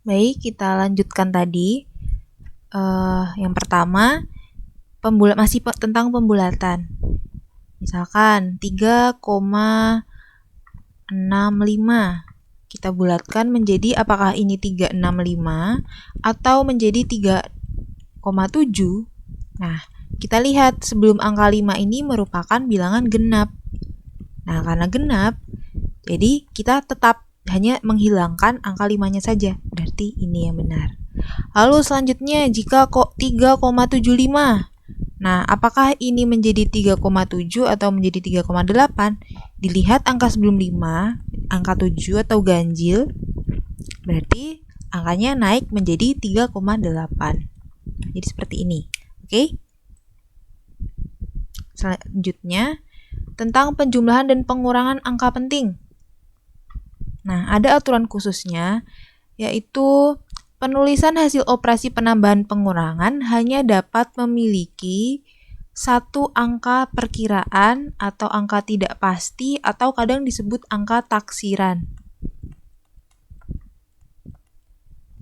Baik, kita lanjutkan tadi. Yang pertama, masih tentang pembulatan. Misalkan 3,65 kita bulatkan menjadi apakah ini 365 atau menjadi 3,7. Nah, kita lihat sebelum angka 5 ini merupakan bilangan genap. Nah, karena genap, jadi kita tetap hanya menghilangkan angka 5-nya saja. Berarti ini yang benar. Lalu selanjutnya, jika kok 3,75. Nah, apakah ini menjadi 3,7 atau menjadi 3,8? Dilihat angka sebelum 5, angka 7 atau ganjil, berarti angkanya naik menjadi 3,8. Jadi seperti ini. Oke? Selanjutnya, tentang penjumlahan dan pengurangan angka penting. Nah, ada aturan khususnya, yaitu penulisan hasil operasi penambahan pengurangan hanya dapat memiliki satu angka perkiraan atau angka tidak pasti atau kadang disebut angka taksiran.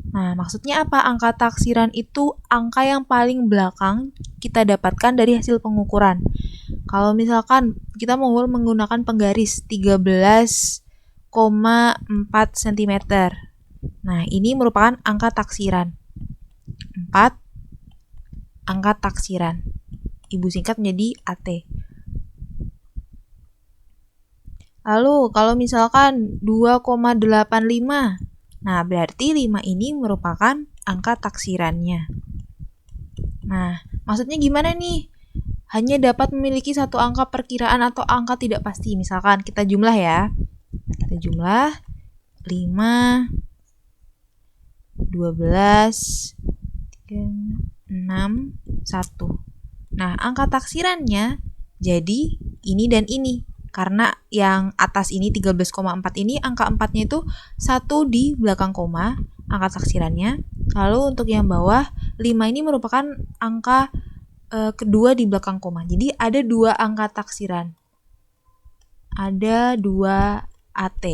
Nah, maksudnya apa? Angka taksiran itu angka yang paling belakang kita dapatkan dari hasil pengukuran. Kalau misalkan kita mau menggunakan penggaris 13,4 cm. Nah, ini merupakan angka taksiran. 4 angka taksiran. Ibu singkat menjadi AT. Lalu, kalau misalkan 2,85. Nah, berarti 5 ini merupakan angka taksirannya. Nah, maksudnya gimana nih? Hanya dapat memiliki satu angka perkiraan atau angka tidak pasti. Misalkan kita jumlah ya. Kita jumlah 5, 12, 3, 6, 1. Nah, angka taksirannya jadi ini dan ini. Karena yang atas ini 13,4 ini, angka 4-nya itu 1 di belakang koma, angka taksirannya. Lalu untuk yang bawah, 5 ini merupakan angka kedua di belakang koma. Jadi ada 2 angka taksiran. Ada 2 AT.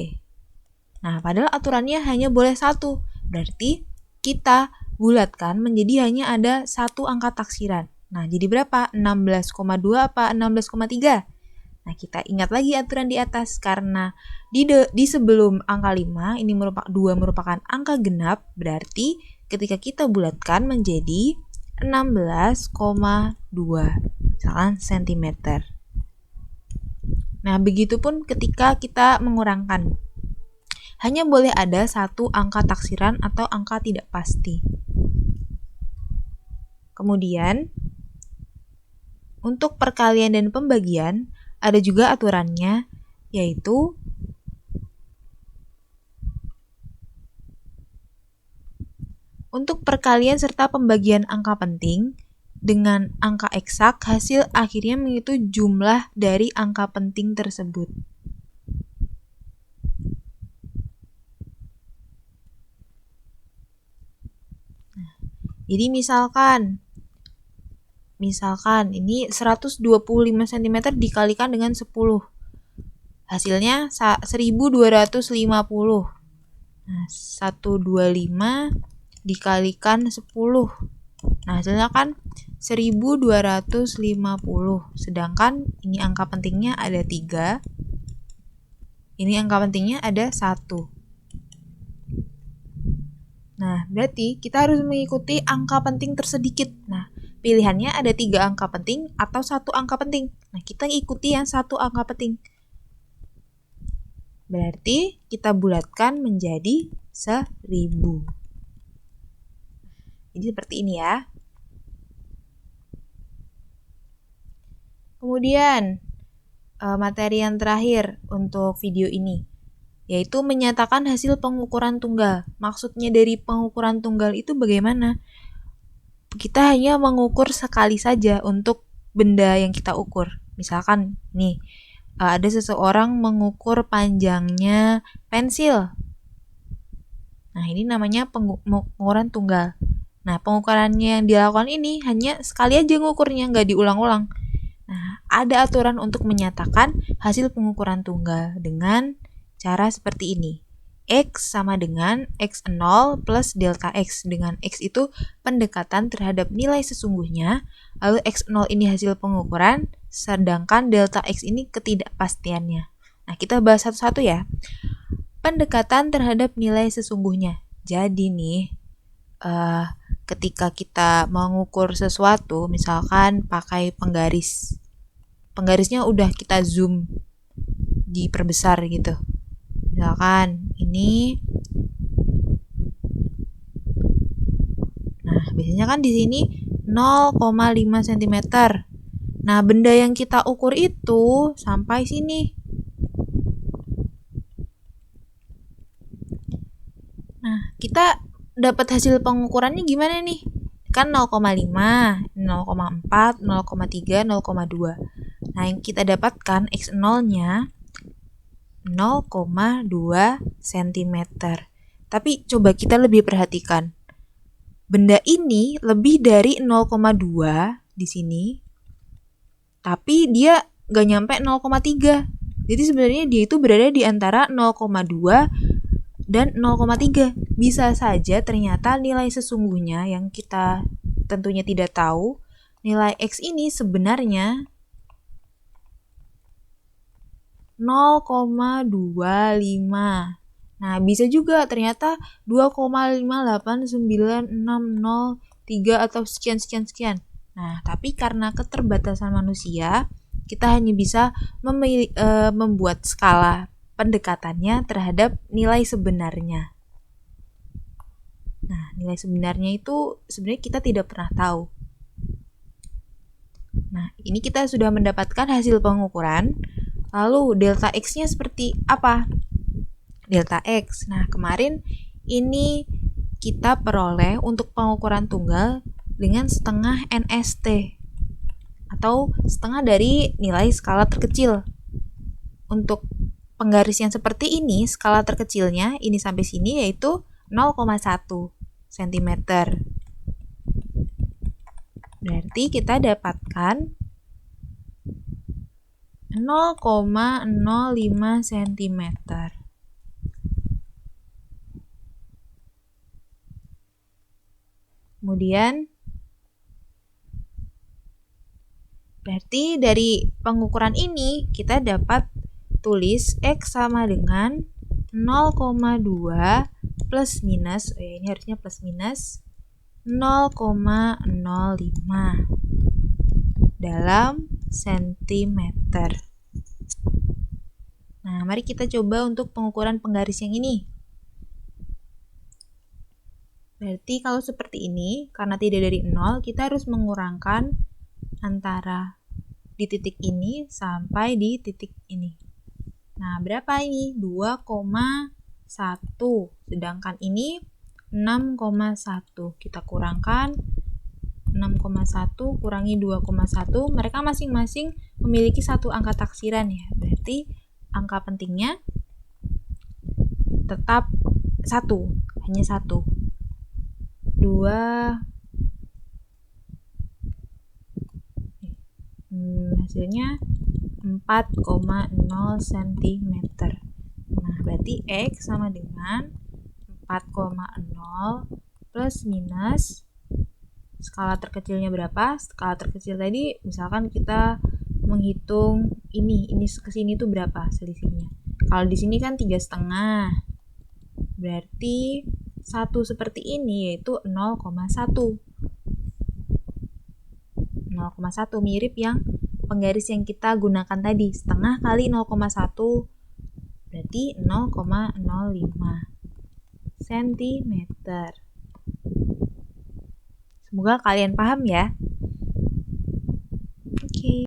Nah, padahal aturannya hanya boleh 1. Berarti kita bulatkan menjadi hanya ada 1 angka taksiran. Nah, jadi berapa? 16,2 apa 16,3? Nah, kita ingat lagi aturan di atas. Karena di sebelum angka 5, ini 2 merupakan angka genap, berarti ketika kita bulatkan menjadi 16,2 misalkan cm. Nah, begitupun ketika kita mengurangkan. Hanya boleh ada 1 angka taksiran atau angka tidak pasti. Kemudian, untuk perkalian dan pembagian, ada juga aturannya, yaitu untuk perkalian serta pembagian angka penting, dengan angka eksak, hasil akhirnya mengikuti jumlah dari angka penting tersebut. Jadi misalkan ini 125 cm dikalikan dengan 10. Hasilnya 1250. Nah, 125 dikalikan 10. Nah, hasilnya kan 1250. Sedangkan ini angka pentingnya ada 3. Ini angka pentingnya ada 1. Nah, berarti kita harus mengikuti angka penting tersedikit. Nah, pilihannya ada 3 angka penting atau 1 angka penting. Nah, kita ikuti yang 1 angka penting. Berarti kita bulatkan menjadi 1000. Jadi seperti ini ya. Kemudian, materi yang terakhir untuk video ini, yaitu menyatakan hasil pengukuran tunggal. Maksudnya dari pengukuran tunggal itu bagaimana? Kita hanya mengukur sekali saja untuk benda yang kita ukur. Misalkan nih, ada seseorang mengukur panjangnya pensil. Nah, ini namanya pengukuran tunggal. Nah, pengukurannya yang dilakukan ini hanya sekali aja ngukurnya, nggak diulang-ulang. Nah, ada aturan untuk menyatakan hasil pengukuran tunggal dengan cara seperti ini. X sama dengan X0 plus delta X. Dengan X itu pendekatan terhadap nilai sesungguhnya, lalu X0 ini hasil pengukuran, sedangkan delta X ini ketidakpastiannya. Nah, kita bahas satu-satu ya. Pendekatan terhadap nilai sesungguhnya. Jadi nih, ketika kita mengukur sesuatu, misalkan pakai penggaris. Penggarisnya udah kita zoom, diperbesar gitu. Misalkan ini, nah biasanya kan di sini 0,5 cm. Nah benda yang kita ukur itu sampai sini. Nah kita dapat hasil pengukurannya gimana nih? Kan 0,5, 0,4, 0,3, 0,2. Nah yang kita dapatkan X0-nya 0,2 cm. Tapi coba kita lebih perhatikan. Benda ini lebih dari 0,2 di sini. Tapi dia gak nyampe 0,3. Jadi sebenarnya dia itu berada di antara 0,2 dan 0,3. Bisa saja ternyata nilai sesungguhnya yang kita tentunya tidak tahu, nilai X ini sebenarnya 0,25. Nah, bisa juga ternyata 2,58960 atau sekian. Nah, tapi karena keterbatasan manusia, kita hanya bisa membuat skala pendekatannya terhadap nilai sebenarnya. Nah, nilai sebenarnya itu sebenarnya kita tidak pernah tahu. Nah, ini kita sudah mendapatkan hasil pengukuran. Lalu delta X-nya seperti apa? Delta X. Nah, kemarin ini kita peroleh untuk pengukuran tunggal dengan setengah NST atau setengah dari nilai skala terkecil. Untuk penggaris yang seperti ini, skala terkecilnya ini sampai sini yaitu 0,1 cm. Berarti kita dapatkan 0,05 cm. Kemudian berarti dari pengukuran ini kita dapat tulis X sama dengan 0,2 plus minus, ini harusnya plus minus 0,05 dalam sentimeter. Nah, mari kita coba untuk pengukuran penggaris yang ini. Berarti kalau seperti ini, karena tidak dari 0, kita harus mengurangkan antara di titik ini sampai di titik ini. Nah, berapa ini? 2,1. Sedangkan ini 6,1. Kita kurangkan 6,1 kurangi 2,1. Mereka masing-masing memiliki satu angka taksiran ya. Berarti angka pentingnya tetap 1, hanya 1. 2 hasilnya 4,0 cm. Nah, berarti X sama dengan 4,0 plus minus skala terkecilnya berapa? Skala terkecil tadi misalkan kita menghitung ini ke sini tuh berapa selisihnya. Kalau di sini kan 3,5. Berarti 1 seperti ini yaitu 0,1. 0,1 mirip yang penggaris yang kita gunakan tadi, setengah kali 0,1 berarti 0,05 cm. Semoga kalian paham ya.